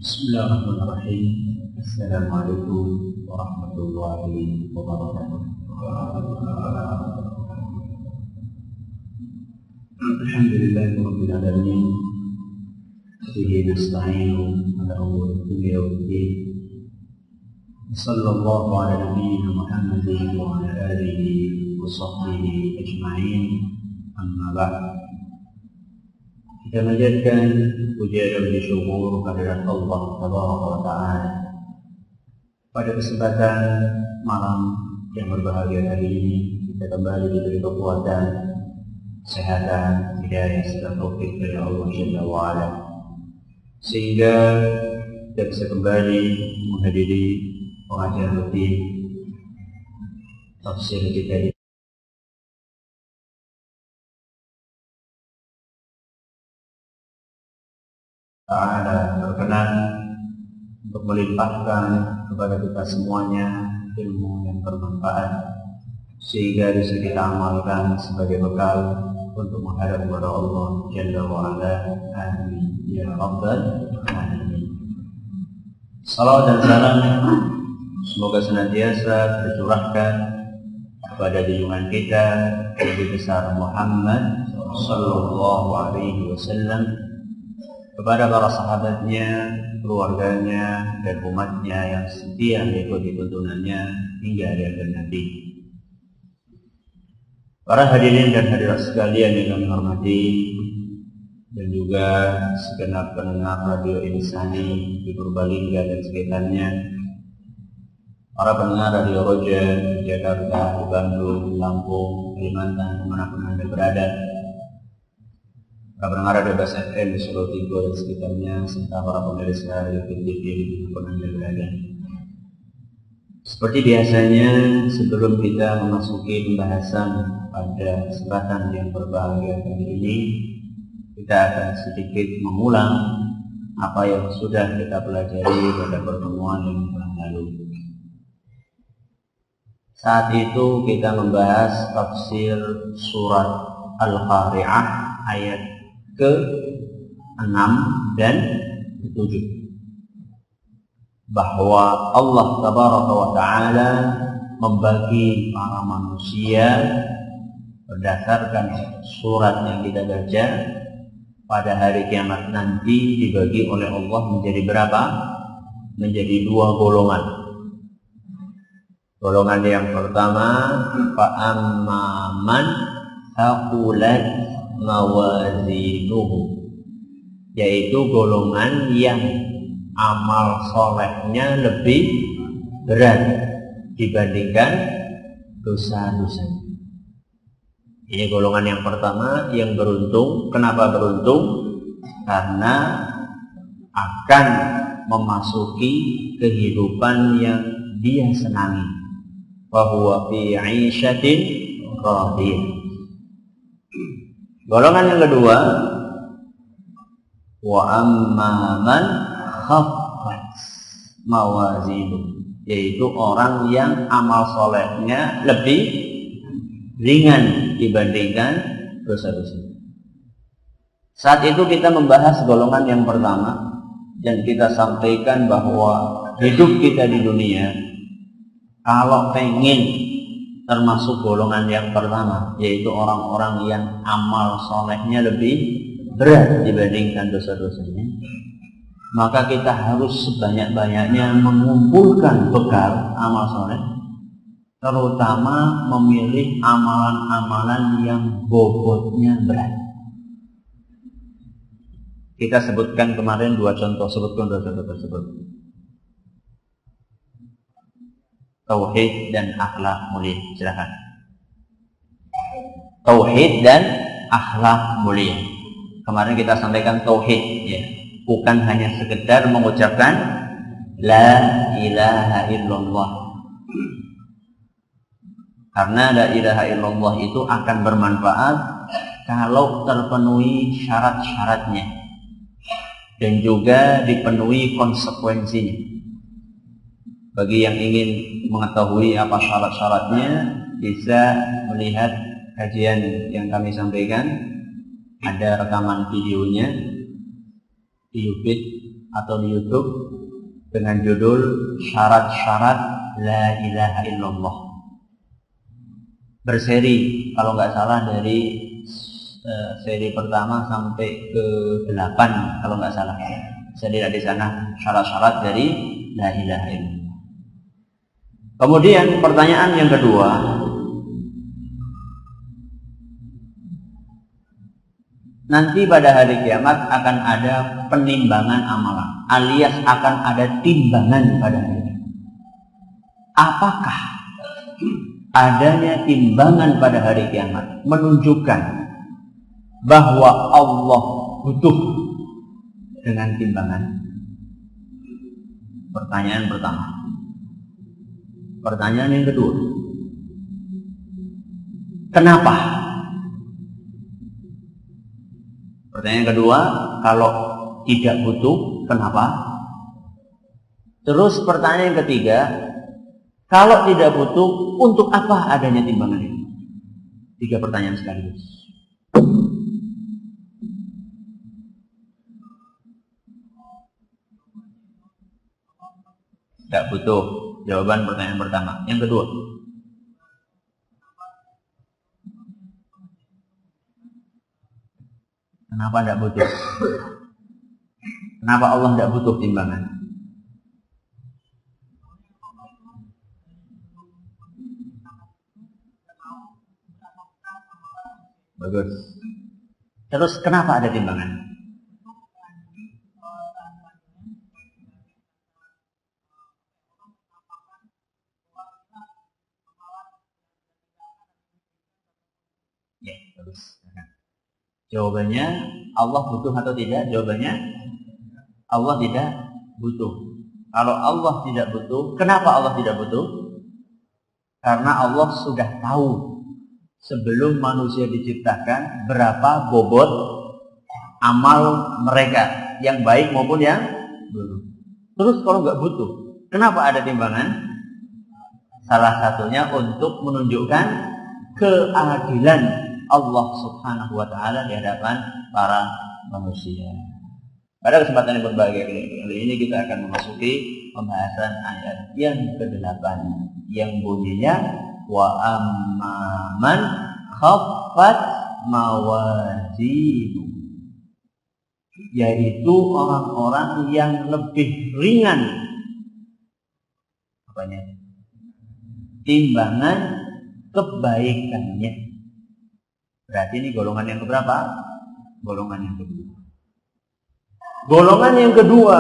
Bismillahirrahmanirrahim. Assalamualaikum warahmatullahi wabarakatuh. Alhamdulillahirabbil alamin. Bihi nasta'inu ala umuri dunya waddin. Sallallahu ala nabiyyina Muhammadin wa ala alihi wa sahbihi ajma'in. Amma ba'd. Kita menjadikan puja dan syukur kehadirat Allah Tabaraka wa Ta'ala pada kesempatan malam yang berbahagia hari ini. Kita kembali diberi kekuatan, kesehatan, hidayah serta taufik dari Allah Jalla wa Ala, sehingga kita bisa kembali menghadiri pengajian rutin tafsir kita Ta'ala berkenan untuk melimpahkan kepada kita semuanya ilmu yang bermanfaat, sehingga bisa kita amalkan sebagai bekal untuk menghadap kepada Allah Jalla wa Ala. Amin ya rabbal alamin. Salawat dan salam semoga senantiasa tercurahkan kepada junjungan kita Nabi besar Muhammad sallallahu alaihi wasallam, kepada para sahabatnya, keluarganya, dan umatnya yang setia mengikuti tuntunannya hingga akhir nanti. Para hadirin dan hadirat sekalian yang kami hormati, dan juga segenap pendengar radio Insani di Purbalingga dan sekitarnya, para pendengar radio Roja di Jakarta, di Bandung, Lampung, Kalimantan, dimanapun Anda berada, para pendengar radio Bas FM di Solo Tigo dan sekitarnya, serta para pemirsa radio TV dimanapun Anda berada. Seperti biasanya, sebelum kita memasuki pembahasan pada kesempatan yang berbahagia kali ini, kita akan sedikit mengulang apa yang sudah kita pelajari pada pertemuan yang telah lalu. Saat itu kita membahas tafsir surat Al-Qari'ah ayat ke-6 dan ke-7, bahwa Allah Tabaraka wa Ta'ala membagi para manusia berdasarkan surat yang kita baca pada hari kiamat nanti dibagi oleh Allah menjadi berapa? Menjadi 2 golongan. Golongan yang pertama, fa'amma man thaqulat mawazinuhu, yaitu golongan yang amal solehnya lebih berat dibandingkan dosa-dosanya. Ini golongan yang pertama yang beruntung. Kenapa beruntung? Karena akan memasuki kehidupan yang dia senangi. Wa huwa fi 'ishatin radiyah. Golongan yang kedua, wa amma man khaffat mawazinuhu, yaitu orang yang amal solehnya lebih ringan dibandingkan dosa-dosa. Saat itu kita membahas golongan yang pertama, dan kita sampaikan bahwa hidup kita di dunia, kalau pengen termasuk golongan yang pertama, yaitu orang-orang yang amal solehnya lebih berat dibandingkan dosa-dosanya, maka kita harus sebanyak-banyaknya mengumpulkan bekal amal soleh, terutama memilih amalan-amalan yang bobotnya berat. Kita sebutkan kemarin 2 contoh, sebutkan 2 contoh tersebut. Tauhid dan akhlak mulia. Silakan. Tauhid dan akhlak mulia. Kemarin kita sampaikan tauhid, ya, bukan hanya sekedar mengucapkan la ilaha illallah. Karena la ilaha illallah itu akan bermanfaat kalau terpenuhi syarat-syaratnya dan juga dipenuhi konsekuensinya. Bagi yang ingin mengetahui apa syarat-syaratnya, bisa melihat kajian yang kami sampaikan. Ada rekaman videonya di YouTube atau di YouTube dengan judul Syarat-syarat La ilaha illallah. Berseri, kalau nggak salah dari seri pertama sampai ke 8 kalau nggak salah. Saya lihat di sana syarat-syarat dari La ilaha illallah. Kemudian pertanyaan yang kedua, nanti pada hari kiamat akan ada penimbangan amalan, alias akan ada timbangan pada hari kiamat. Apakah adanya timbangan pada hari kiamat menunjukkan bahwa Allah butuh dengan timbangan? Pertanyaan pertama. Pertanyaan yang kedua, kenapa? Pertanyaan kedua, kalau tidak butuh, kenapa? Terus pertanyaan yang ketiga, kalau tidak butuh, untuk apa adanya timbangan ini? 3 pertanyaan sekaligus. Tidak butuh, jawaban pertanyaan pertama. Yang kedua, kenapa tidak butuh? Kenapa Allah tidak butuh timbangan? Bagus. Terus kenapa ada timbangan? Ya, bagus. Jawabannya Allah butuh atau tidak? Jawabannya Allah tidak butuh. Kalau Allah tidak butuh, kenapa Allah tidak butuh? Karena Allah sudah tahu sebelum manusia diciptakan berapa bobot amal mereka, yang baik maupun yang buruk. Terus kalau nggak butuh, kenapa ada timbangan? Salah satunya untuk menunjukkan keadilan Allah Subhanahu wa Ta'ala di hadapan para manusia. Pada kesempatan yang berbahagia kali ini kita akan memasuki pembahasan ayat yang ke-8 yang bunyinya wa amman khaffat mawazinu, yaitu orang-orang yang lebih ringan timbangan kebaikannya. Berarti ini golongan yang keberapa? Golongan yang kedua. Golongan yang kedua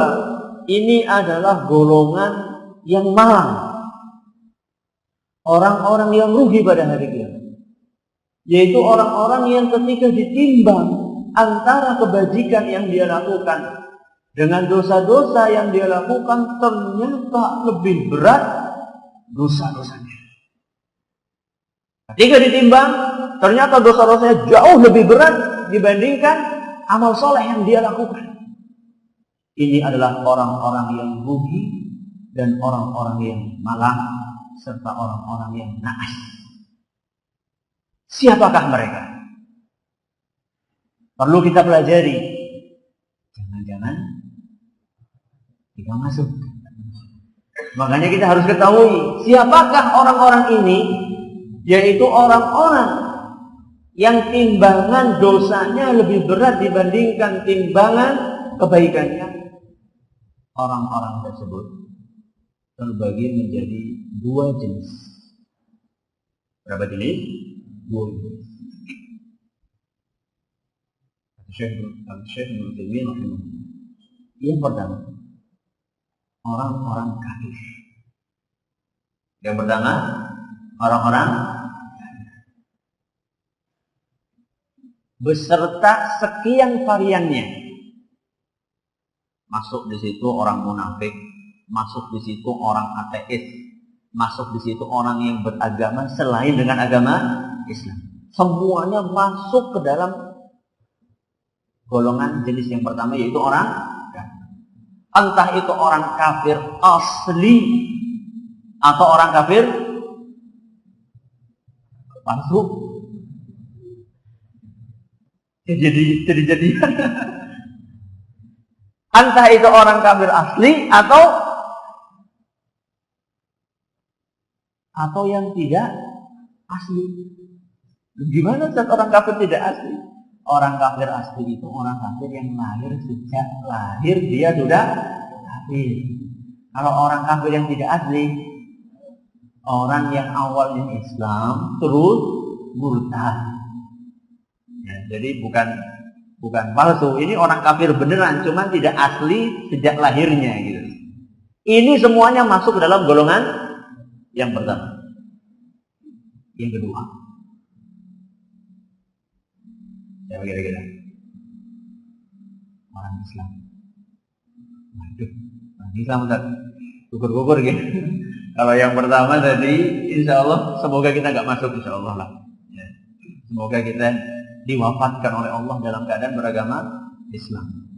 ini adalah golongan yang malang, orang-orang yang rugi pada hari kiamat, yaitu orang-orang yang ketika ditimbang antara kebajikan yang dia lakukan dengan dosa-dosa yang dia lakukan, ternyata lebih berat dosa-dosanya. Ketika ditimbang, ternyata dosa-dosanya jauh lebih berat dibandingkan amal soleh yang dia lakukan. Ini adalah orang-orang yang rugi dan orang-orang yang malang serta orang-orang yang naas. Siapakah mereka? Perlu kita pelajari. Jangan-jangan kita masuk. Makanya kita harus ketahui siapakah orang-orang ini, yaitu orang-orang yang timbangan dosanya lebih berat dibandingkan timbangan kebaikannya. Orang-orang tersebut terbagi menjadi 2 jenis. Berapa jenis? 2 jenis. Syekh Nurul yang pertama, orang-orang kafir. Yang pertama, orang-orang beserta sekian variannya. Masuk di situ orang munafik, masuk di situ orang ateis, masuk di situ orang yang beragama selain dengan agama Islam. Semuanya masuk ke dalam golongan jenis yang pertama, yaitu orang kafir. Entah itu orang kafir asli atau orang kafir palsu. Jadi Entah itu orang kafir asli atau yang tidak asli. Gimana saat orang kafir tidak asli? Orang kafir asli itu orang kafir yang lahir, sejak lahir dia sudah kafir. Kalau orang kafir yang tidak asli, orang yang awalnya Islam terus murtad. Ya, jadi bukan palsu. Ini orang kafir beneran, cuman tidak asli sejak lahirnya gitu. Ini semuanya masuk ke dalam golongan yang pertama. Yang kedua, siapa kira-kira? Orang Islam. Waduh, orang Islam Ustaz. Gugur-gugur gitu. Kalau yang pertama tadi, insya Allah semoga kita nggak masuk, insya Allah lah. Ya. Semoga kita diwafatkan oleh Allah dalam keadaan beragama Islam.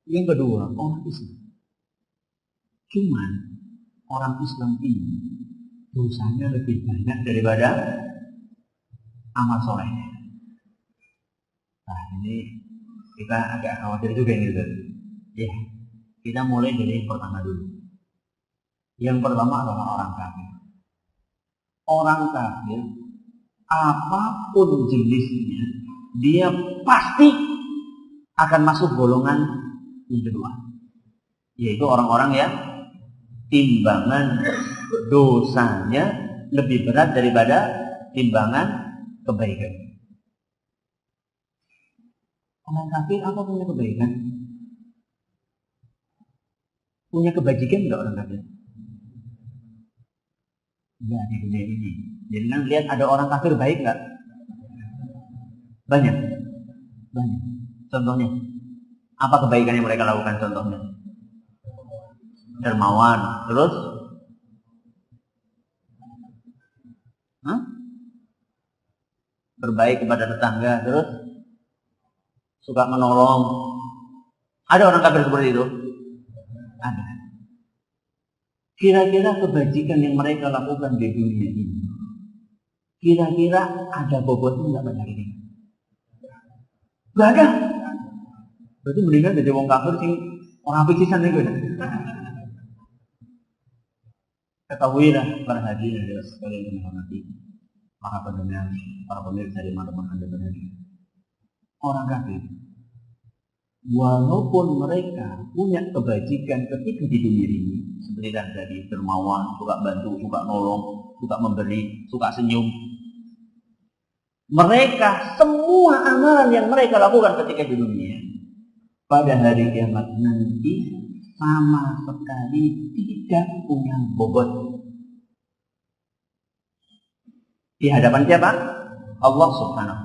Yang kedua, orang Islam. Cuman orang Islam ini dosanya lebih banyak daripada amal solehnya. Nah, ini kita agak khawatir juga ini. Ya, kita mulai dari yang pertama dulu. Yang pertama adalah orang kafir. Orang kafir, apapun jenisnya, dia pasti akan masuk golongan yang kedua, yaitu orang-orang yang timbangan dosanya lebih berat daripada timbangan kebaikan. Orang kafir apa punya kebaikan? Punya kebajikan enggak orang kafir? Enggak di dunia ini. Jadi kan lihat ada orang kafir baik enggak? Banyak. Contohnya, apa kebaikan yang mereka lakukan contohnya? Dermawan, terus berbaik kepada tetangga, terus suka menolong. Ada orang kafir seperti itu? Ada. Kira-kira kebajikan yang mereka lakukan di dunia ini, kira-kira ada bobotnya nggak banyak ini? Nggak ada. Berarti mendingan jadi wong kafir sih orang pikisan itu. Ketahuilah para hadirin dan sekalian yang dihormati, para pendengar, para pemirsa di mana-mana Anda berada. Orang kafir, walaupun mereka punya kebajikan ketika di dunia ini, seperti tadi dermawan, suka bantu, suka nolong, suka memberi, suka senyum, mereka semua amalan yang mereka lakukan ketika di dunia, pada hari kiamat nanti sama sekali tidak punya bobot. Di hadapan siapa? Allah Subhanahu.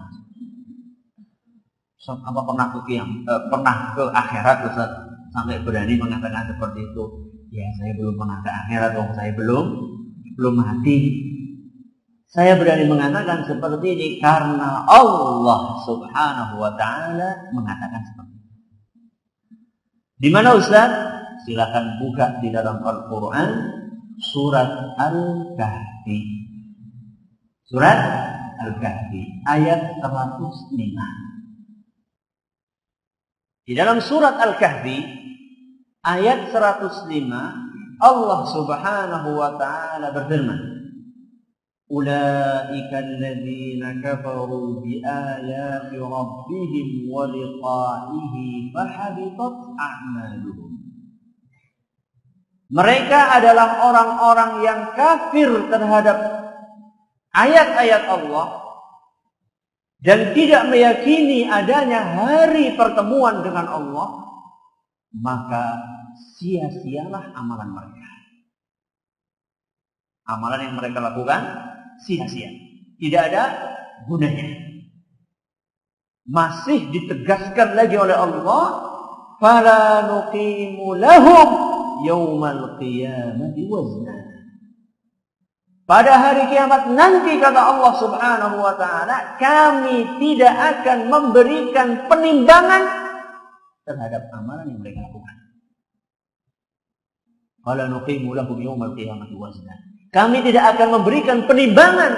Apa pernah ke akhirat Ustaz, sampai berani mengatakan seperti itu? Ya, saya belum pernah ke akhirat, saya belum mati. Saya berani mengatakan seperti ini karena Allah Subhanahu wa taala mengatakan seperti itu. Di mana Ustaz? Silakan buka di dalam Al-Quran surat Al-Kahfi. Surat Al-Kahfi ayat 105. Di dalam surat Al-Kahfi ayat 105 Allah Subhanahu wa taala berfirman, "Ulaika alladziina kafaru bi aayati rabbihim wa liqaa'ihi fahabitat a'maaluhum." Mereka adalah orang-orang yang kafir terhadap ayat-ayat Allah dan tidak meyakini adanya hari pertemuan dengan Allah, maka sia-sialah amalan mereka. Amalan yang mereka lakukan sia-sia, tidak ada gunanya. Masih ditegaskan lagi oleh Allah, fala nuqimu lahum yaumal qiyamati wazna. Pada hari kiamat nanti, kata Allah Subhanahu wa taala, kami tidak akan memberikan penimbangan terhadap amalan yang mereka lakukan. Fala nuqimu lahum yaumal qiyamati wazna. Kami tidak akan memberikan penimbangan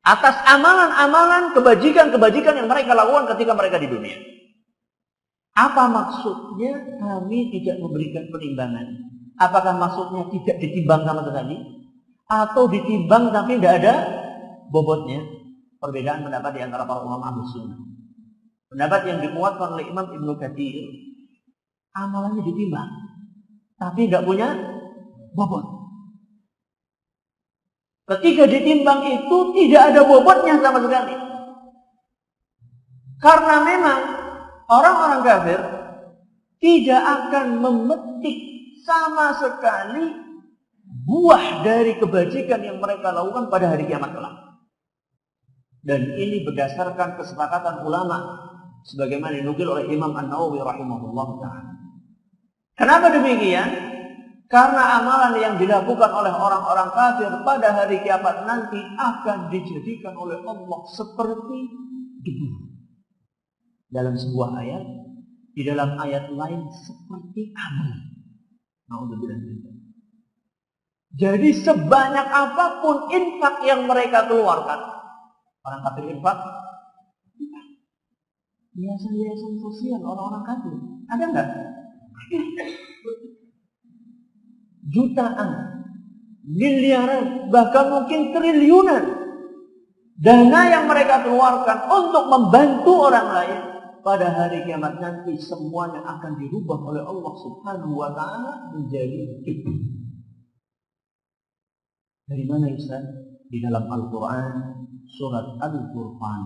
atas amalan-amalan kebajikan-kebajikan yang mereka lakukan ketika mereka di dunia. Apa maksudnya kami tidak memberikan penimbangan? Apakah maksudnya tidak ditimbang sama sekali? Atau ditimbang tapi tidak ada bobotnya? Perbedaan pendapat di antara para ulama Ahlus Sunnah. Pendapat yang dikuatkan oleh Imam Ibnu Katsir, amalannya ditimbang, tapi tidak punya bobot. Ketika ditimbang itu tidak ada bobotnya sama sekali. Karena memang orang-orang kafir tidak akan memetik sama sekali buah dari kebajikan yang mereka lakukan pada hari kiamat kelak. Dan ini berdasarkan kesepakatan ulama sebagaimana dinukil oleh Imam An-Nawawi rahimahullah ta'ala. Kenapa demikian? Karena amalan yang dilakukan oleh orang-orang kafir pada hari kiamat nanti akan dijadikan oleh Allah seperti debu. Dalam sebuah ayat, di dalam ayat lain seperti abu. Jadi sebanyak apapun infak yang mereka keluarkan, orang kafir infak, yayasan-yayasan sosial orang-orang kafir, ada enggak? Jutaan, miliaran, bahkan mungkin triliunan dana yang mereka keluarkan untuk membantu orang lain, pada hari kiamat nanti semuanya akan dirubah oleh Allah Subhanahu wa ta'ala menjadi debu. Dari mana Ustaz? Di dalam Al-Quran, surat Al-Furqan.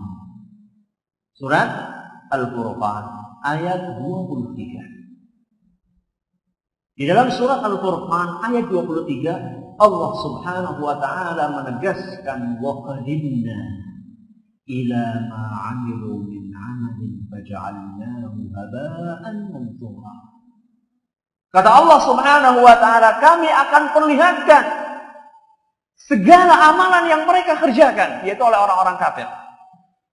Surat Al-Furqan, ayat 23. Di dalam surat Al-Furqan, ayat 23, Allah Subhanahu wa ta'ala menegaskan وَقَدِمْنَا إِلَى مَا عَمِلُوا مِنْ عَمَلٍ فَجَعَلْنَاهُ هَبَاءً مَنْثُورًا. Kata Allah Subhanahu wa ta'ala, kami akan perlihatkan segala amalan yang mereka kerjakan, yaitu oleh orang-orang kafir.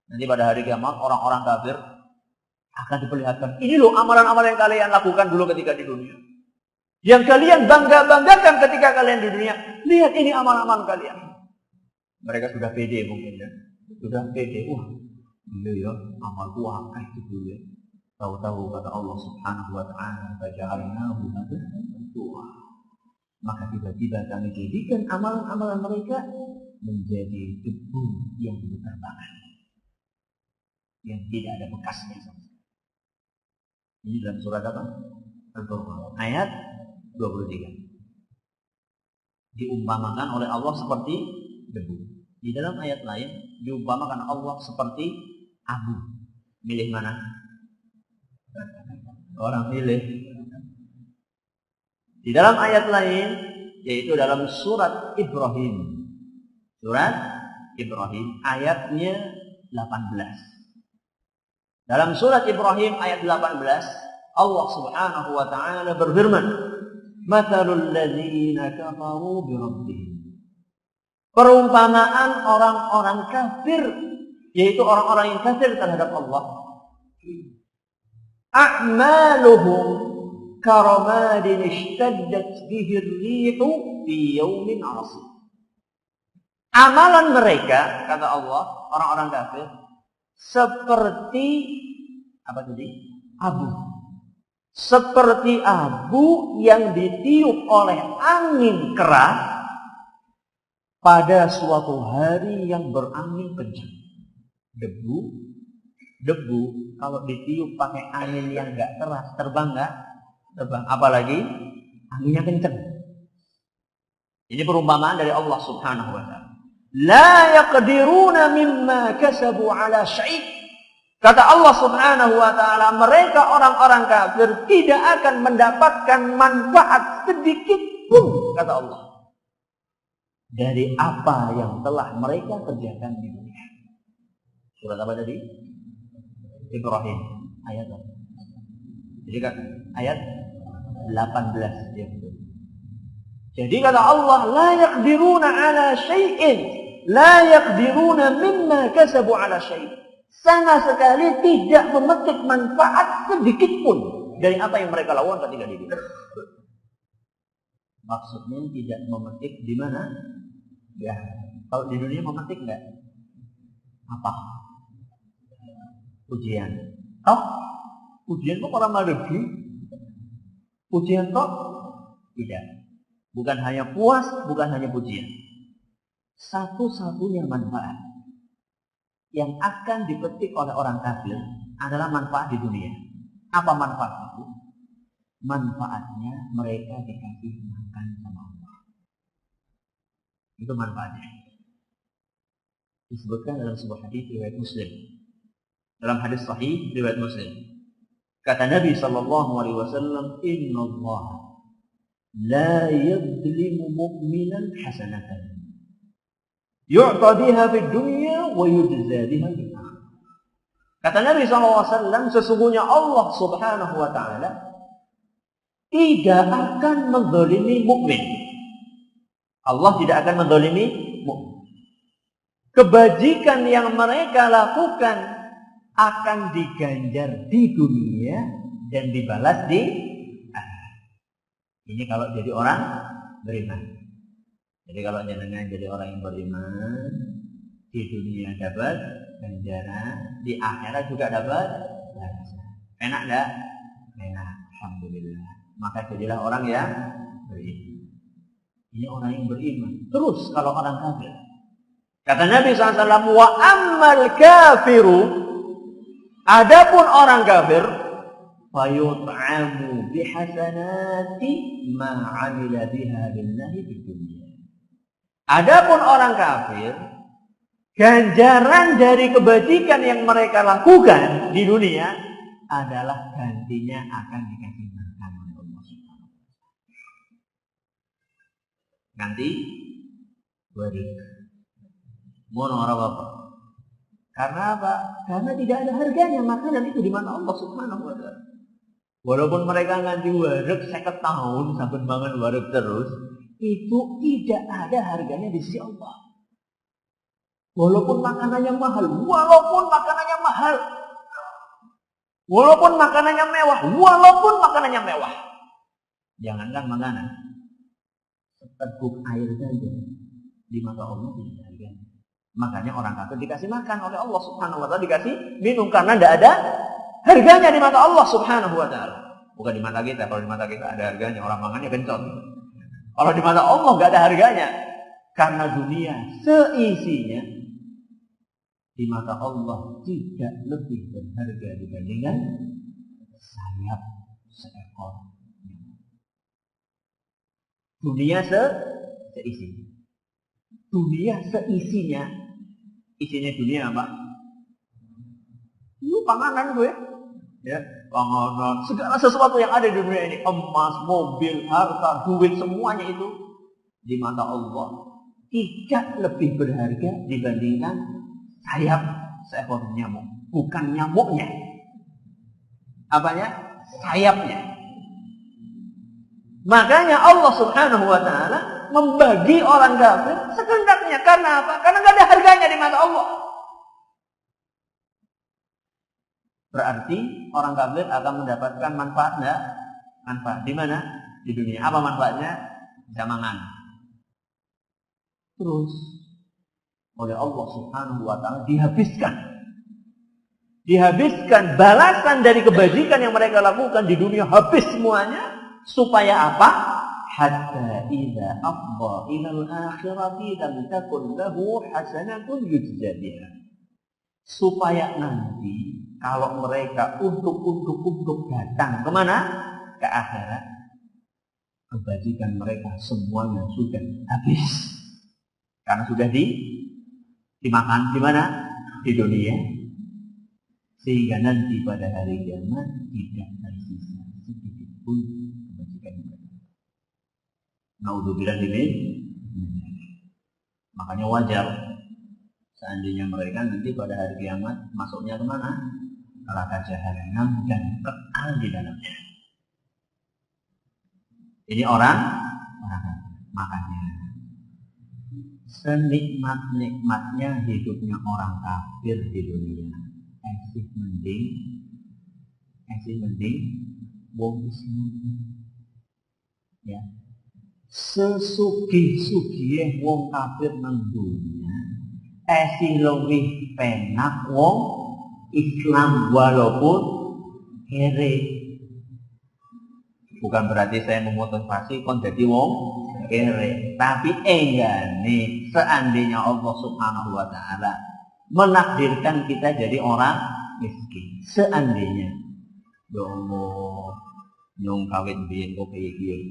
Nanti pada hari kiamat orang-orang kafir akan diperlihatkan, ini loh amalan-amalan yang kalian lakukan dulu ketika di dunia, yang kalian bangga-banggakan ketika kalian di dunia. Lihat ini amalan-amalan kalian. Mereka sudah pede mungkin ya, sudah pede. Wah, iya ya, amalku akeh itu ya. Tahu-tahu kata Allah Subhanahu wa ta'ala, faja'alnahu haba'an mansura. Maka tiba-tiba kami jadikan amalan-amalan mereka menjadi debu yang berterbangan, yang tidak ada bekasnya sama sekali. Ini dalam surat apa? Al-Furqan ayat 23. Diumpamakan oleh Allah seperti debu. Di dalam ayat lain diumpamakan Allah seperti abu. Milih mana? Orang milih. Di dalam ayat lain, yaitu dalam surat Ibrahim. Surat Ibrahim ayatnya 18. Dalam surat Ibrahim ayat 18, Allah Subhanahu wa ta'ala berfirman, "Matsalul ladzina kafaru bi rabbihim." Perumpamaan orang-orang kafir, yaitu orang-orang yang kafir terhadap Allah. A'maluhum karamadin ishtaddat bihi ar-rihu fi yawmin 'asif. Amalan mereka, kata Allah, orang-orang kafir, seperti apa tadi? Abu. Seperti abu yang ditiup oleh angin keras pada suatu hari yang berangin kencang. Debu kalau ditiup pakai angin yang enggak keras, terbang enggak? Terbang. Apalagi anginnya kencang. Ini perumpamaan dari Allah Subhanahu wa ta'ala. La yaqdiruna mimma kasabu ala syai'. Kata Allah Subhanahu wa ta'ala, mereka orang-orang kafir tidak akan mendapatkan manfaat sedikit pun, kata Allah, dari apa yang telah mereka kerjakan di dunia. Surat apa tadi? Ibrahim ayat apa? Jadi kan ayat 18 ya. Jadi kata Allah, la yaqdiruna ala syai'in, la yaqdiruna mimma kasabu ala syai'. Sama sekali tidak memetik manfaat sedikit pun dari apa yang mereka lakukan ketika di dunia. Maksudnya tidak memetik di mana? Ya, kalau di dunia memetik enggak? Apa? Ujian. Toh Pujian kok orang maregi? Pujian kok? Tidak. Bukan hanya puas, bukan hanya pujian. Satu-satunya manfaat yang akan dipetik oleh orang kafir adalah manfaat di dunia. Apa manfaat itu? Manfaatnya mereka dikasih makan sama Allah. Itu manfaatnya. Disebutkan dalam sebuah hadis riwayat Muslim. Dalam hadis sahih riwayat Muslim. Kata Nabi sallallahu alaihi wasallam, "Inna Allah la yadhlimu mu'minan hasanatan. Yu'ta biha fid dunya wa yujza biha fil akhirah." Kata Nabi sallallahu alaihi wasallam, sesungguhnya Allah Subhanahu wa taala tidak akan menzalimi mukmin. Allah tidak akan menzalimi mukmin. Kebajikan yang mereka lakukan akan diganjar di dunia dan dibalas di akhirat. Ini kalau jadi orang beriman. Jadi kalau jenengan jadi orang yang beriman, di dunia dapat ganjaran, di akhirat juga dapat balasan. Enak enggak? Enak, alhamdulillah. Maka jadilah orang yang beriman. Ini orang yang beriman. Terus kalau orang kafir, kata Nabi SAW, wa ammal kafiru, adapun orang kafir, fayut'amu bihasanati ma 'amila biha billahi fid dunya. Adapun orang kafir, ganjaran dari kebajikan yang mereka lakukan di dunia adalah gantinya akan dikasih makan oleh Allah Subhanahu wa taala. Ganti warik. Mono ora apa? Karena apa? Karena tidak ada harganya makanan itu di mata Allah Subhanahu wa taala. Walaupun mereka nganti wareg 50 tahun sampai mangan wareg terus, itu tidak ada harganya di sisi Allah. Walaupun makanannya mahal, walaupun makanannya mewah. Jangankan makanan, seteguk air saja di mata Allah tidak ada harganya. Makanya orang kafir dikasih makan oleh Allah Subhanahu wa taala, dikasih minum karena tidak ada harganya di mata Allah Subhanahu wa taala. Bukan di mata kita. Kalau di mata kita ada harganya, orang makannya kencot. Kalau di mata Allah nggak ada harganya. Karena dunia seisinya di mata Allah tidak lebih berharga dibandingkan sayap seekor. Dunia seisinya. Dunia seisinya. Isinya dunia apa? Lu panganan gue. Ya, panganan, segala sesuatu yang ada di dunia ini, emas, mobil, harta, duit, semuanya itu di mata Allah tidak lebih berharga dibandingkan sayap seekor nyamuk. Bukan nyamuknya. Apanya? Sayapnya. Makanya Allah Subhanahu wa taala membagi orang kafir sekehendaknya. Karena apa? Karena nggak ada harganya di mata Allah. Berarti orang kafir akan mendapatkan manfaat enggak? Manfaat di mana? Di dunia. Apa manfaatnya? Bisa makan. Terus oleh Allah Subhanahu wa taala dihabiskan balasan dari kebajikan yang mereka lakukan di dunia, habis semuanya. Supaya apa? Hatta idza afdha ila al-akhirati lam takun lahu hasanatun yujza biha. Supaya nanti kalau mereka untuk datang kemana? Ke akhirat, kebajikan mereka semuanya sudah habis. Karena sudah dimakan di mana? Di dunia. Sehingga nanti pada hari kiamat tidak tersisa sedikit pun kebajikan mereka. Naudzubillah min. Makanya wajar seandainya mereka nanti pada hari kiamat masuknya kemana? Neraka jahanam dan kekal di dalamnya. Ini orang makanya senikmat-nikmatnya hidupnya orang kafir di dunia, esih mending wong Islam. Ya. Sesugih-sugih wong kafir nang dunia, esih luwih penak wong Islam walaupun kere. Bukan berarti saya memotivasi kon jadi wong kere, tapi nih seandainya Allah Subhanahu wa taala menakdirkan kita jadi orang miskin, seandainya ya Allah nyong kawin biyen kok kaya iki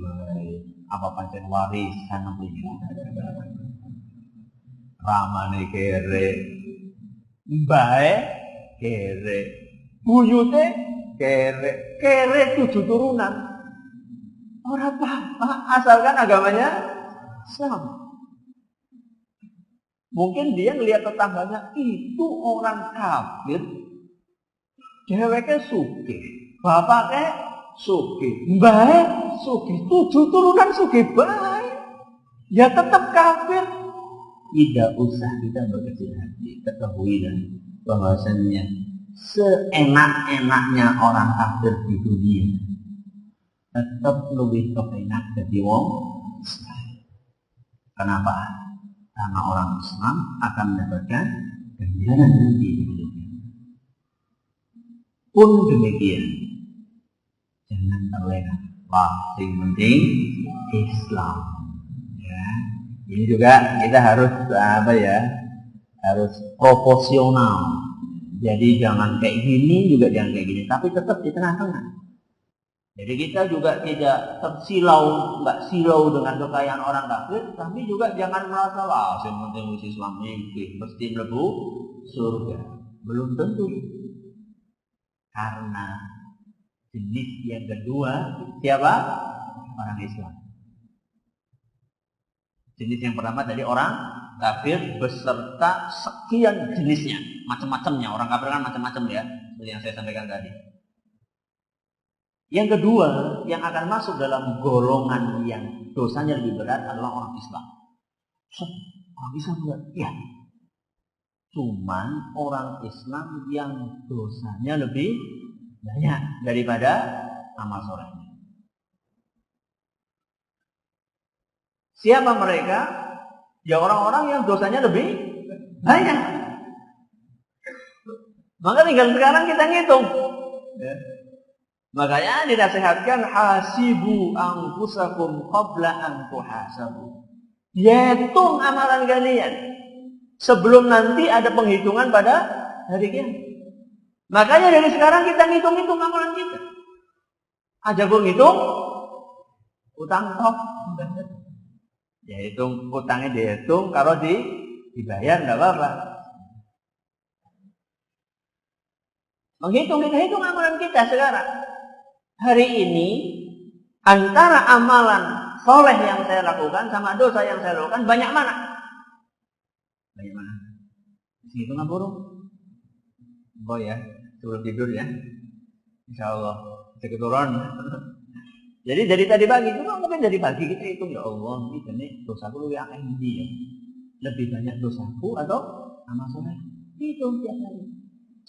apa pancen warisan apa iki ramane kere mbae kere buyute kere 7 turunan ora apa-apa asalkan agamanya Islam. Mungkin dia ngelihat tetangganya itu orang kafir, dheweke sugih, bapake sugih, mbae sugih, 7 turunan sugih bae. Ya tetap kafir. Tidak usah kita berkecil hati, ketahuilah bahwasannya seenak-enaknya orang kafir di dunia tetap lebih kepenak jadi wong Islam. Kenapa? Karena orang Islam akan mendapatkan ganjaran nanti di dunia. Pun demikian, jangan terlena. Wah, yang penting Islam. Ya, ini juga kita harus harus proporsional. Jadi jangan kayak gini juga jangan kayak gini, tapi tetap di tengah-tengah. Jadi kita juga tidak tersilau, nggak silau dengan kekayaan orang kafir, tapi juga jangan merasa lah, yang penting Islam ini mesti mlebu surga. Belum tentu. Karena jenis yang kedua siapa? Orang Islam. Jenis yang pertama tadi orang kafir beserta sekian jenisnya, macam-macamnya. Orang kafir kan macam-macam ya, seperti yang saya sampaikan tadi. Yang kedua, yang akan masuk dalam golongan yang dosanya lebih berat adalah orang Islam. Orang Islam enggak? Ya. Cuman orang Islam yang dosanya lebih banyak daripada amal solehnya. Siapa mereka? Ya orang-orang yang dosanya lebih banyak. Maka tinggal sekarang kita ngitung. Ya. Makanya dinasihatkan hasibu anfusakum qabla an tuhasabu. Hitung amalan kalian sebelum nanti ada penghitungan pada hari kiamat. Makanya dari sekarang kita ngitung-ngitung amalan kita. Aja gue ngitung utang tok. Ya hitung utangnya dihitung, kalau dibayar enggak apa-apa. Menghitung, kita hitung amalan kita sekarang. Hari ini antara amalan soleh yang saya lakukan sama dosa yang saya lakukan banyak mana? Banyak mana? Hitung apa burung? Oh ya, sebelum tidur ya. Insya Allah seketurun. Jadi dari tadi pagi juga mungkin dari pagi kita hitung ya Allah, ini dosaku lebih akeh ndi ya. Lebih banyak dosaku atau amal soleh? Hitung tiap hari.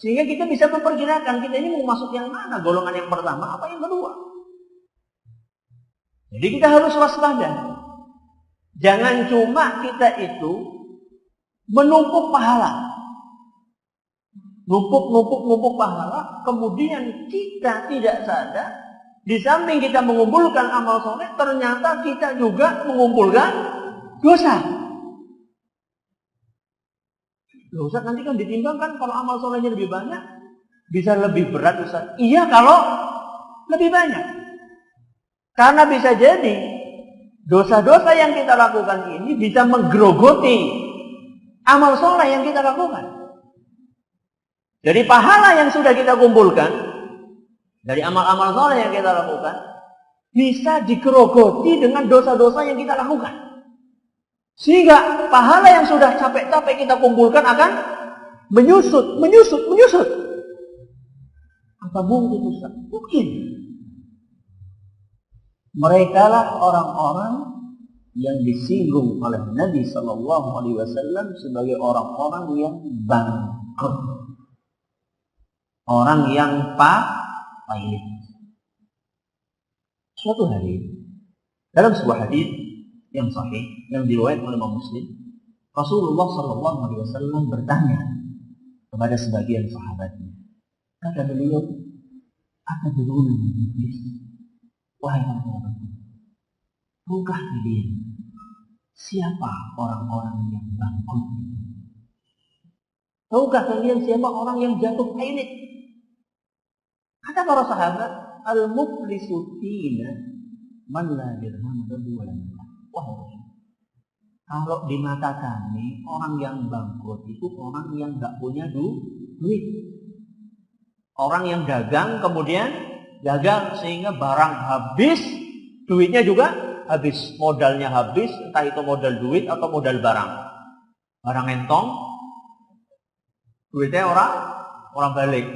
Sehingga kita bisa memperkirakan kita ini mau masuk yang mana, golongan yang pertama apa yang kedua. Jadi kita harus waspada. Jangan cuma kita itu menumpuk pahala. Numpuk pahala, kemudian kita tidak sadar, di samping kita mengumpulkan amal soleh, ternyata kita juga mengumpulkan dosa. Loh Ustaz, nanti kan ditimbangkan kalau amal solehnya lebih banyak, bisa lebih berat Ustaz. Iya kalau lebih banyak. Karena bisa jadi dosa-dosa yang kita lakukan ini bisa menggerogoti amal soleh yang kita lakukan. Jadi pahala yang sudah kita kumpulkan dari amal-amal soleh yang kita lakukan bisa digerogoti dengan dosa-dosa yang kita lakukan. Sehingga pahala yang sudah capek-capek kita kumpulkan akan menyusut. Apa mungkin Ustaz? Mungkin. Mereka lah orang-orang yang disinggung oleh Nabi Sallallahu Alaihi Wasallam sebagai orang-orang yang bangkrut, orang yang pahit. Suatu hari dalam sebuah hadis yang sahih yang diriwayatkan oleh Imam Muslim, Rasulullah Sallallahu Alaihi Wasallam bertanya kepada sebagian sahabatnya, kata beliau, Atadruna man muflis? Wahai orang-orang, tahukah kalian siapa orang-orang yang bangkrut? Tahukah kalian siapa orang yang jatuh pailit? Kata para sahabat, al-muflisu fina man la dirham lahu wa la mata'. Wah, kalau di mata kami, orang yang bangkrut itu orang yang nggak punya duit. Orang yang dagang kemudian gagal sehingga barang habis, duitnya juga habis, modalnya habis, entah itu modal duit atau modal barang. Barang entong, duitnya orang balik.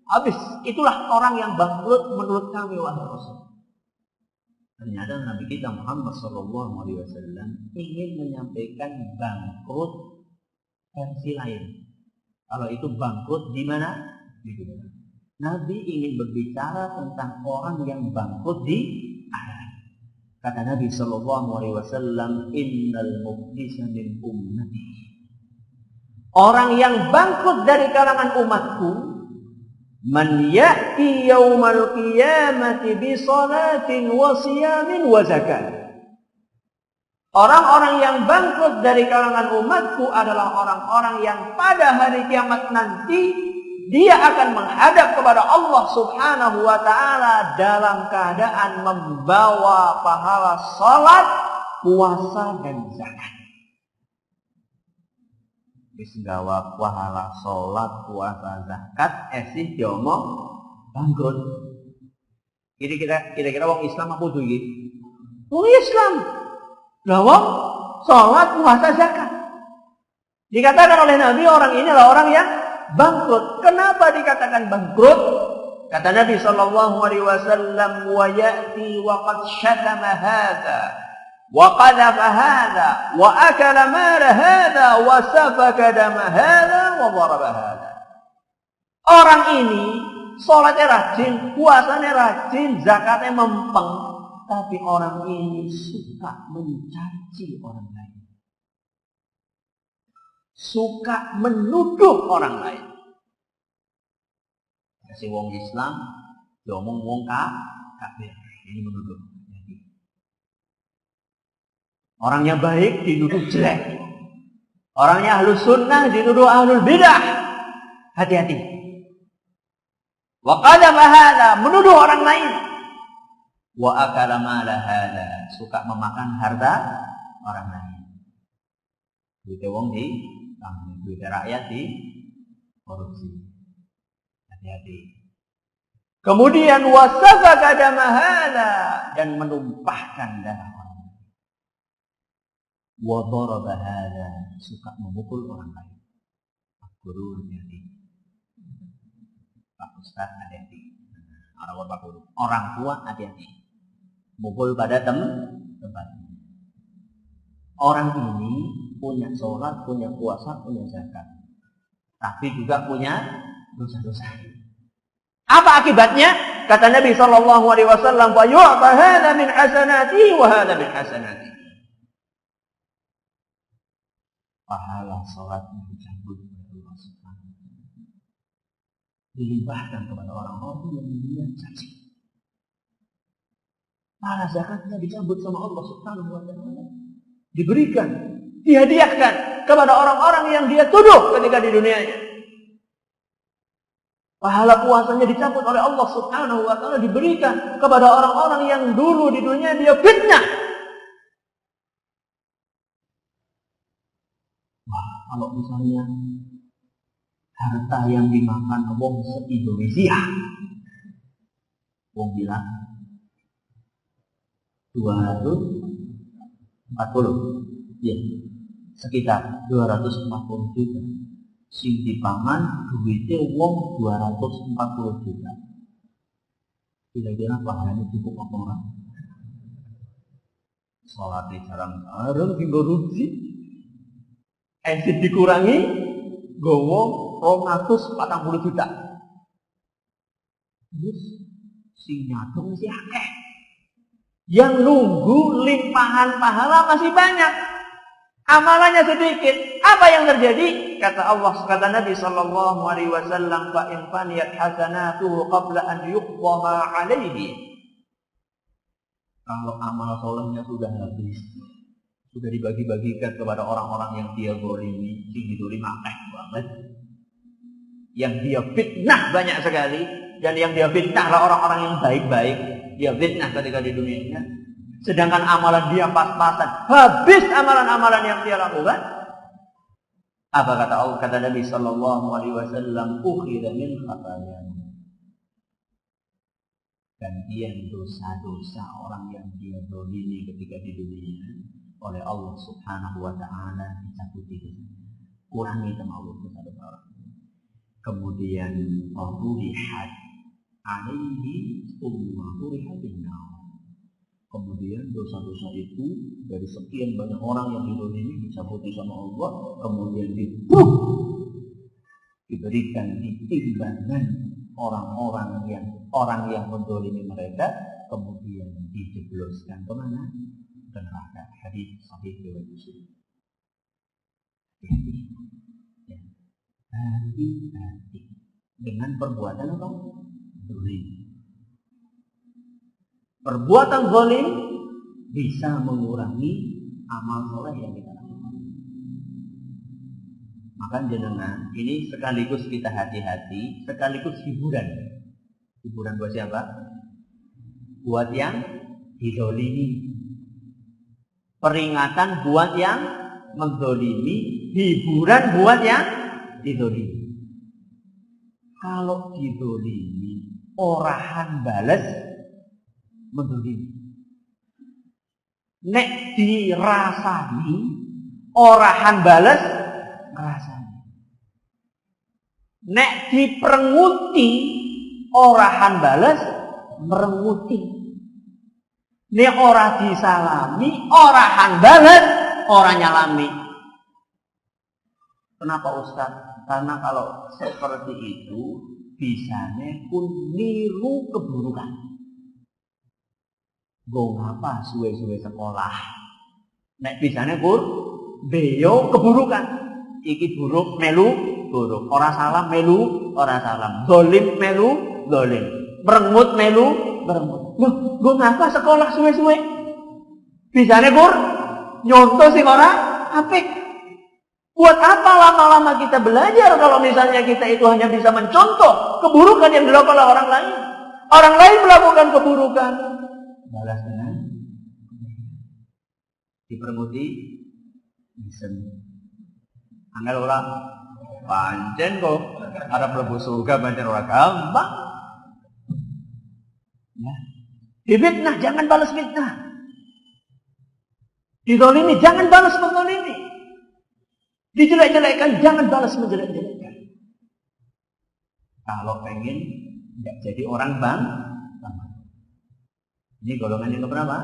Habis, itulah orang yang bangkrut menurut kami, wahai Rasul. Ternyata Nabi kita Muhammad SAW ingin menyampaikan bangkrut versi lain. Kalau itu bangkrut di mana? Di dunia. Nabi ingin berbicara tentang orang yang bangkrut di akhirat. Kata Nabi SAW, Innal muflisa min ummati. Orang yang bangkrut dari kalangan umatku, man ya'ti yaumal qiyamati bi salatin wa siyamin wa zakat. Orang-orang yang bangkrut dari kalangan umatku adalah orang-orang yang pada hari kiamat nanti dia akan menghadap kepada Allah Subhanahu wa taala dalam keadaan membawa pahala salat, puasa dan zakat. Wis gawa pahala salat, puasa, zakat, esih diomong bangkrut. Kira-kira wong Islam apa kudu iki? Wong Islam. Lah wong salat, puasa, zakat. Dikatakan oleh Nabi orang ini adalah orang yang bangkrut. Kenapa dikatakan bangkrut? Kata Nabi SAW, wa ya'ti wa qad syatama hadza وَقَذَفَ هَذَا وَأَكَلَ مَالَ هَذَا وَسَفَكَ دَمَ هَذَا وَضَرَبَ هَذَا. Orang ini sholatnya rajin, puasanya rajin, zakatnya mempeng, tapi orang ini suka mencaci orang lain, suka menuduh orang lain. Si wong Islam diomong wong kafir, ini menuduh. Orangnya baik dinuduh jelek. Orangnya ahlus sunnah dinuduh ahlul bidah. Hati-hati. Wa qadama hadza, menuduh orang lain. Wa akala mala hadza, suka memakan harta orang lain. Duit wong di duit rakyat di korupsi. Hati-hati. Kemudian wasafaka dama hadza, dan menumpahkan darah. Wa daraba hadza, suka memukul orang lain. Guru hati-hati. Pak Ustaz hati-hati. Orang tua hati-hati. Mukul pada tempat. Orang ini punya sholat, punya puasa, punya zakat, tapi juga punya dosa-dosa. Apa akibatnya? Kata Nabi SAW, wa yu'ta hadza min hasanati wa hadza min hasanati. Pahala sholatnya dicabut oleh Allah Subhanahu wa taala, dilimpahkan kepada orang-orang yang dia caci. Pahala zakatnya dicabut sama Allah Subhanahu wa taala, diberikan, dihadiahkan kepada orang-orang yang dia tuduh ketika di dunianya. Pahala puasanya dicabut oleh Allah Subhanahu wa taala, diberikan kepada orang-orang yang dulu di dunia dia fitnah. Kalau misalnya harta yang dimakan wong se-Indonesia, wong bilang 240, ya, sekitar 240 juta. Sing dipangan duitnya wong 240 juta. Kira-kira pahalanya cukup apa enggak? Sholatnya jarang-jarang tinggal rugi. Esih dikurangi, gowo 240 juta. Terus sing nyatung masih akeh. Yang nunggu limpahan pahala masih banyak. Amalannya sedikit. Apa yang terjadi? Kata Nabi sallallahu alaihi wasallam, "Fa in faniyat hasanatuhu qabla an yuqda ma 'alaihi." Kalau amal solehnya sudah habis, sudah dibagi-bagikan kepada orang-orang yang dia zalimi, sing dizalimi akeh banget. Yang dia fitnah banyak sekali, dan yang dia fitnah adalah orang-orang yang baik-baik. Dia fitnah ketika di dunia. Sedangkan amalan dia pas-pasan, habis amalan-amalan yang dia lakukan. Apa kata Nabi sallallahu alaihi wasallam, "Ukhidha min khatayah." Gantian dosa-dosa orang yang dia zalimi ketika di dunia oleh Allah Subhanahu wa taala dicabuti. Kurangi sama Allah dosa-dosa orang. Kemudian lihat alaihi ummahu rihatinna. Kemudian dosa-dosa itu dari sekian banyak orang yang dizalimi dicabuti sama Allah, kemudian diberikan timbangan orang yang menzalimi mereka, kemudian dijebloskan kemana? Ke neraka. Hadis sahih riwayat Muslim. Hati-hati dengan perbuatan apa? Zalim. Perbuatan zalim bisa mengurangi amal soleh yang kita lakukan. Maka jenengan ini sekaligus kita hati-hati, sekaligus hiburan. Hiburan buat siapa? Buat yang dizalimi. Peringatan buat yang menzalimi, hiburan buat yang dizalimi. Kalau dizalimi, orahan bales menzalimi. Nek dirasani, orahan bales ngrasani. Nek diperenguti, orahan bales merenguti. Nek ora disalami, orahan bales ora nyalami. Kenapa Ustaz? Karena kalau seperti itu bisanya pun niru keburukan. Go ngapa suwe-suwe sekolah? Nek bisanya pun beyo keburukan. Iki buruk melu buruk. Ora salam melu ora salam. Zalim melu zalim. Merengut melu merengut. Loh, gue ngapa sekolah suwe-suwe? Bisanya Gur nyontoh sing ora apik. Buat apa lama-lama kita belajar kalau misalnya kita itu hanya bisa mencontoh keburukan yang dilakukan oleh orang lain. Orang lain melakukan keburukan, balas dengan dipermuti, disen. Angel ora pancen kok arep mlebu surga pancen ora gampang. Ya. Difitnah jangan balas fitnah. Dizalimi jangan balas menzalimi. Dijelek-jelekkan jangan balas menjelek-jelekkan. Kalau pengen tidak jadi orang bang. Ini golongan yang keberapa?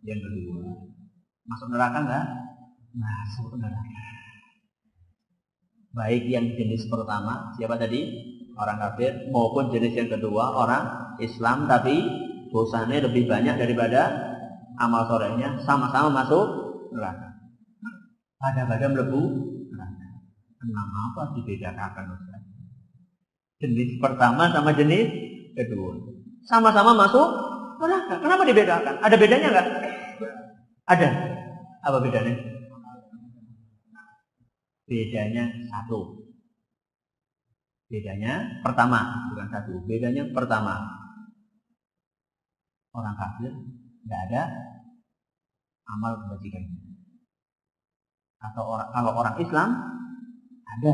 Yang kedua. Masuk neraka enggak? Masuk neraka. Baik yang jenis pertama, siapa tadi? Orang kafir, maupun jenis yang kedua, orang Islam tapi dosanya lebih banyak daripada amal solehnya, sama-sama masuk neraka. Pada mlebu neraka. Kenapa dibedakan Ustaz? Jenis pertama sama jenis kedua, sama-sama masuk neraka. Kenapa dibedakan? Ada bedanya enggak? Ada. Apa bedanya? Bedanya satu. Bedanya pertama, bukan satu. Bedanya pertama. Orang kafir tidak ada amal kebajikan. Atau kalau orang Islam ada,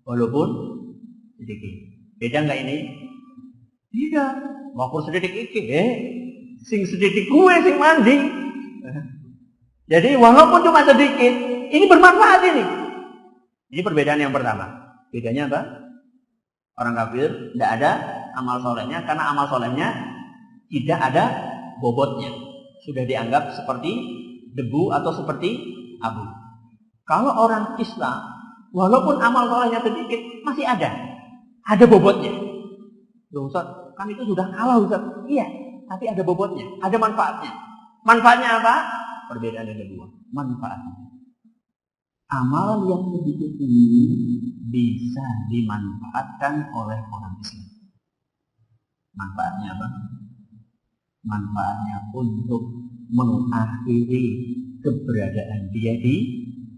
walaupun sedikit. Beda nggak ini? Tidak. Walaupun sedikit iki, sing sedikit gue sing mandi. Jadi walaupun cuma sedikit, ini bermanfaat ini. Ini perbedaan yang pertama. Bedanya apa? Orang kafir tidak ada amal solehnya karena amal solehnya tidak ada bobotnya. Sudah dianggap seperti debu atau seperti abu. Kalau orang Islam, walaupun amal solehnya sedikit, masih ada. Ada bobotnya. Loh Ustaz, kan itu sudah kalah Ustaz. Iya, tapi ada bobotnya, ada manfaatnya. Manfaatnya apa? Perbedaan yang kedua. Manfaatnya. amalan yang sedikit ini bisa dimanfaatkan oleh orang Islam. Manfaatnya apa? Manfaatnya untuk mengakhiri keberadaan dia di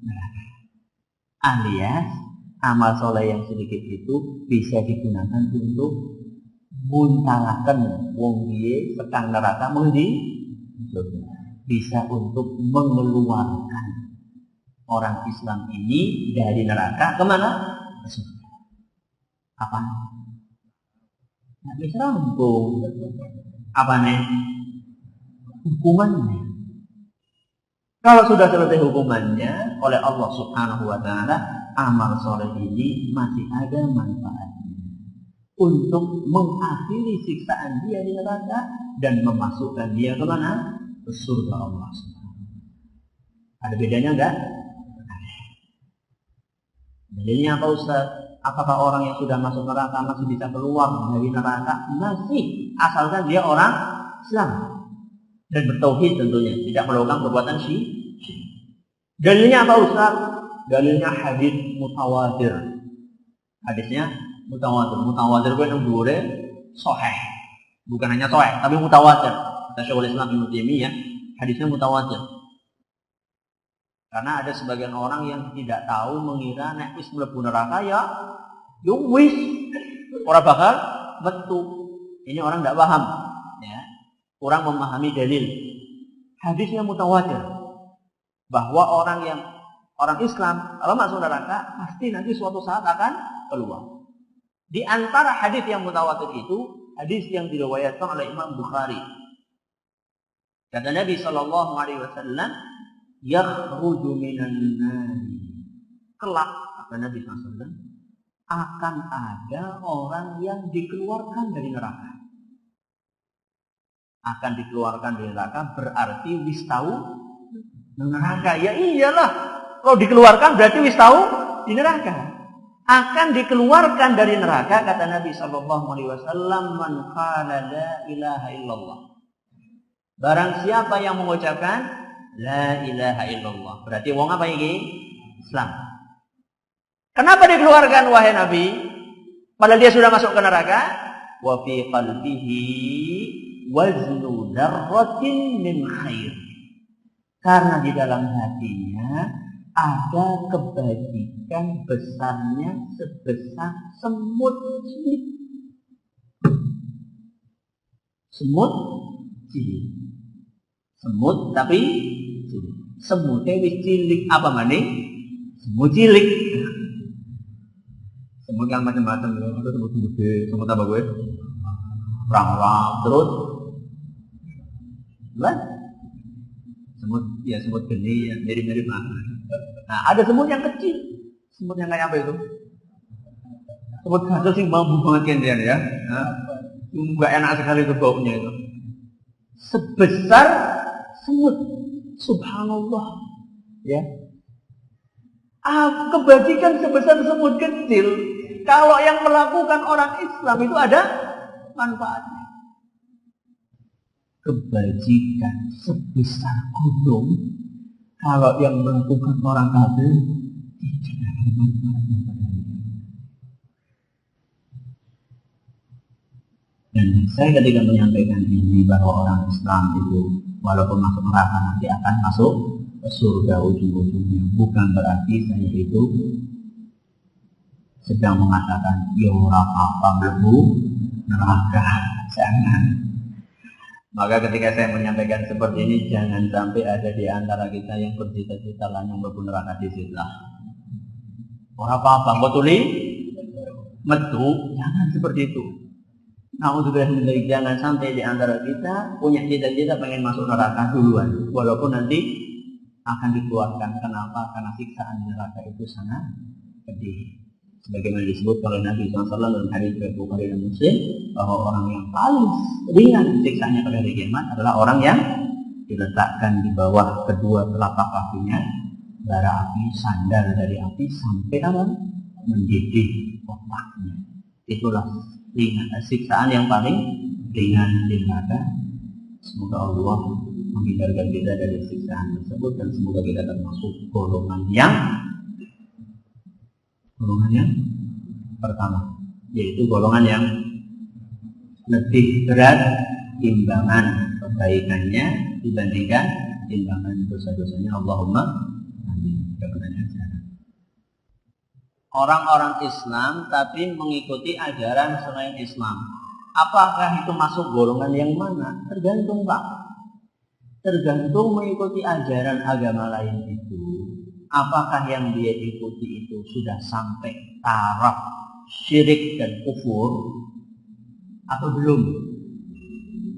neraka. Alias amal soleh yang sedikit itu bisa digunakan untuk muntalakan wong dia sekang neraka menuju bisa untuk mengeluarkan orang Islam ini dari neraka kemana? Ke surga. Apa? Nggak bisa rampung. Apa nih? Hukumannya. Kalau sudah selesai hukumannya oleh Allah Subhanahu wa Ta'ala, amal soleh ini masih ada manfaatnya untuk mengakhiri siksaan dia di neraka dan memasukkan dia ke mana? Ke surga Allah. Ada bedanya enggak? Bedanya apa Ustaz? Apakah orang yang sudah masuk neraka masih bisa keluar dari neraka? Masih, asalkan dia orang Islam dan bertauhid tentunya, tidak melakukan perbuatan syirik. Dalilnya apa Ustaz? Dalilnya hadis mutawatir. Hadisnya mutawatir. Mutawatir itu yang dure sahih. Bukan hanya sahih, tapi mutawatir. Kata Syekhul Islam Ibnu Taimiyah, hadisnya mutawatir. Karena ada sebagian orang yang tidak tahu, mengira nek wis mlebu neraka ya wis ora bakal metu. Ini orang tidak paham, ya. Kurang memahami dalil. Hadisnya mutawatir bahwa orang Islam kalau masuk neraka pasti nanti suatu saat akan keluar. Di antara hadis yang mutawatir itu hadis yang diriwayatkan oleh Imam Bukhari. Kata Nabi sallallahu alaihi wasallam, yakhruju minan nar. Kelak kata Nabi sallallahu alaihi wasallam akan ada orang yang dikeluarkan dari neraka. Akan dikeluarkan dari neraka berarti wis tahu neraka. Ya iyalah. Kalau dikeluarkan berarti wis tahu di neraka. Akan dikeluarkan dari neraka kata Nabi sallallahu alaihi wasallam, man qala la ilaha illallah. Barang siapa yang mengucapkan la ilaha illallah. Berarti wong apa ini? Islam. Kenapa dikeluarkan wahai Nabi? Padahal dia sudah masuk ke neraka. Wa fi qalbihi waznu darratin min khair. Karena di dalam hatinya ada kebajikan besarnya sebesar semut cilik. Semut cilik. Semut tapi cilik. Semutnya wis cilik apa maning? Semut cilik. Semut yang macam-macam ada semut gede, semut apa gue? Rang-rang terus. Lah. Semut ya semut geni ya mirip-mirip lah. Nah, ada semut yang kecil. Semut yang kayak apa itu? Semut kacau sih bambu banget kan ya. Nah, enggak enak sekali itu baunya itu. Sebesar semut. Subhanallah. Ya. Kebajikan sebesar semut kecil. Kalau yang melakukan orang Islam itu ada manfaatnya. Kebajikan sebesar gunung. Kalau yang melakukan orang kafir tidak ada manfaatnya pada hari ini. Dan saya ketika menyampaikan ini bahwa orang Islam itu walaupun masuk neraka nanti akan masuk ke surga ujung-ujungnya, bukan berarti saya itu sedang mengatakan ya ora apa-apa mlebu neraka. Jangan. Maka ketika saya menyampaikan seperti ini, jangan sampai ada di antara kita yang bercita-cita lanang mlebu neraka disita. Ora apa-apa, betuli metu, jangan seperti itu. Nauzubillah, jangan sampai di antara kita punya cita-cita pengen masuk neraka duluan, walaupun nanti akan dikeluarkan. Kenapa? Karena siksaan di neraka itu sangat pedih. Sebagaimana disebut oleh Nabi SAW dalam hadis riwayat Bukhari dan Muslim, bahwa orang yang paling ringan siksaannya pada hari kiamat adalah orang yang diletakkan di bawah kedua telapak kakinya bara api, sandal dari api sampai mendidih otaknya. Itulah ringan siksaan yang paling ringan di neraka. Semoga Allah menghindarkan kita dari siksaan tersebut dan semoga kita termasuk golongan yang Golongan yang pertama, yaitu golongan yang lebih berat timbangan kebaikannya dibandingkan timbangan dosa-dosanya. Allahumma amin. Orang-orang Islam tapi mengikuti ajaran selain Islam, apakah itu masuk golongan yang mana? Tergantung Pak. Tergantung mengikuti ajaran agama lain itu, apakah yang dia ikuti itu sudah sampai taraf syirik dan kufur atau belum.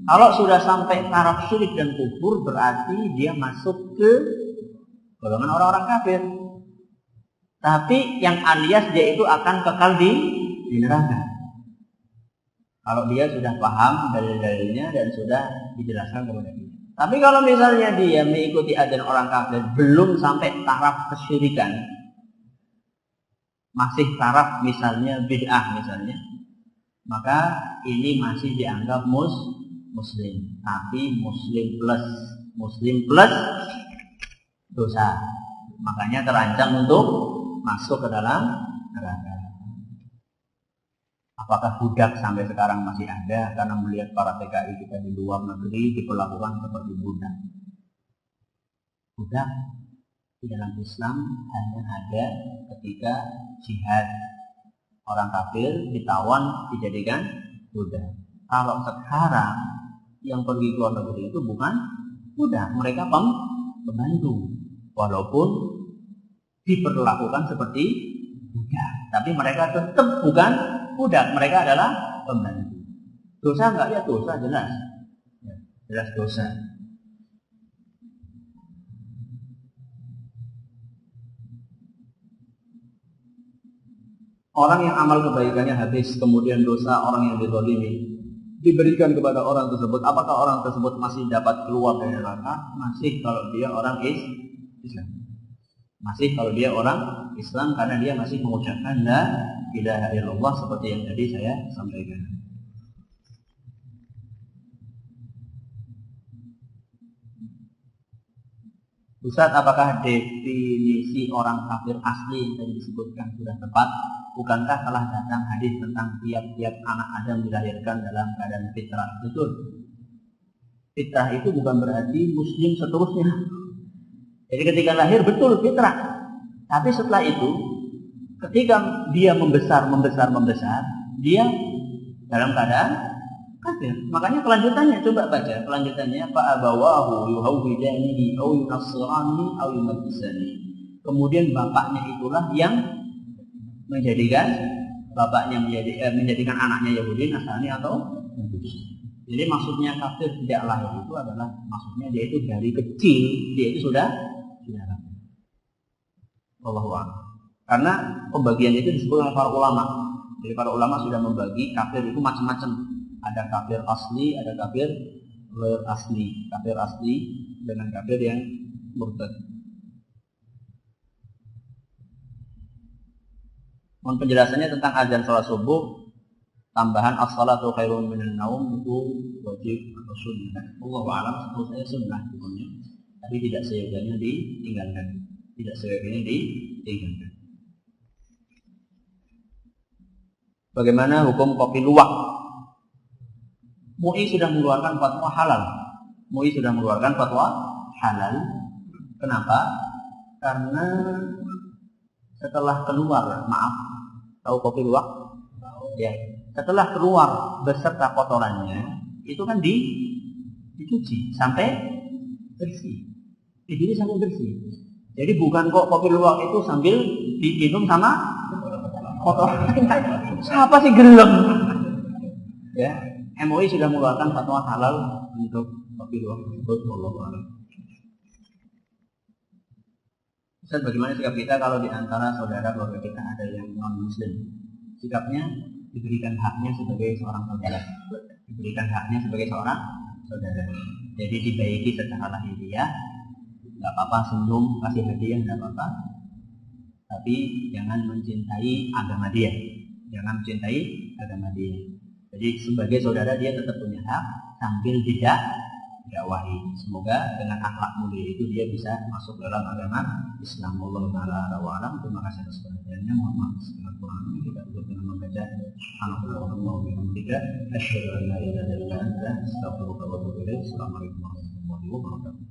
Kalau sudah sampai taraf syirik dan kufur, berarti dia masuk ke golongan orang-orang kafir. Tapi yang alias dia itu akan kekal di neraka. Kalau dia sudah paham dalil-dalilnya dan sudah dijelaskan kepada dia. Tapi kalau misalnya dia mengikuti ajaran orang kafir belum sampai taraf kesyirikan, masih taraf misalnya bid'ah misalnya, maka ini masih dianggap muslim, tapi muslim plus dosa. Makanya terancam untuk masuk ke dalam neraka. Apakah budak sampai sekarang masih ada karena melihat para TKI kita di luar negeri diperlakukan seperti budak? Budak di dalam Islam hanya ada ketika jihad. Orang kafir ditawan, dijadikan budak. Kalau sekarang yang pergi ke luar negeri itu bukan budak, mereka pembantu. Walaupun diperlakukan seperti budak, tapi mereka tetap bukan budak, mereka adalah pembantu. Dosa enggak? Ya dosa, jelas. Ya, jelas dosa. Orang yang amal kebaikannya habis, kemudian dosa orang yang dizalimi diberikan kepada orang tersebut, apakah orang tersebut masih dapat keluar dari neraka? Masih kalau dia orang Islam. Masih kalau dia orang Islam, karena dia masih mengucapkan la ilaha illallah seperti yang tadi saya sampaikan. Ustaz, apakah definisi orang kafir asli yang tadi disebutkan sudah tepat? Bukankah telah datang hadis tentang tiap-tiap anak Adam dilahirkan dalam keadaan fitrah? Betul. Fitrah itu bukan berarti muslim seterusnya. Jadi ketika lahir betul fitrah. Tapi setelah itu, ketika dia membesar, dia dalam keadaan kafir. Makanya kelanjutannya, coba baca kelanjutannya, fa abawahu yuhawwidanihi aw yunassirani aw yumajjisani. Kemudian bapaknya itulah yang menjadikan menjadikan anaknya Yahudi, Nasrani atau Majusi. Jadi maksudnya kafir tidak lahir itu adalah maksudnya dia itu dari kecil dia itu sudah kafir. Wallahu a'lam. Karena pembagian itu disebut oleh para ulama. Jadi para ulama sudah membagi kafir itu macam-macam. Ada kafir asli, ada kafir ghair asli. Kafir asli dengan kafir yang murtad. Mohon penjelasannya tentang azan sholat subuh, tambahan as-salatu khairun minan naum itu wajib atau sunnah. Wallahu a'lam, menurut saya sunnah hukumnya. Tapi tidak seyogianya ditinggalkan. Bagaimana hukum kopi luwak? MUI sudah mengeluarkan fatwa halal. Kenapa? Karena setelah keluar, tahu kopi luwak? Ya. Setelah keluar beserta kotorannya, itu kan dicuci sampai bersih. Jadi sampai bersih. Jadi bukan kok kopi luwak itu sambil diminum sama kotoran. Siapa sih gelem? Ya, MUI sudah mengeluarkan fatwa halal untuk kopi luwak tersebut. Wallahu a'lam. Ustaz, bagaimana sikap kita kalau di antara saudara keluarga kita ada yang non muslim? Sikapnya diberikan haknya sebagai seorang saudara. Jadi dibaiki secara lahiriah. Nggak apa-apa senyum, kasih hadiah, nggak apa-apa. Tapi jangan mencintai agama dia. Jadi sebagai saudara dia tetap punya hak sambil tidak dakwahi. Semoga dengan akhlak mulia itu dia bisa masuk dalam agama Islam. Allah Taala wa alam. Terima kasih atas perhatiannya. Mohon maaf segala kurangnya. Kita tutup dengan membaca Alhamdulillah wa bihamdika asyhadu an la ilaha illa anta astaghfiruka wa atubu ilaik. Assalamualaikum warahmatullahi wabarakatuh.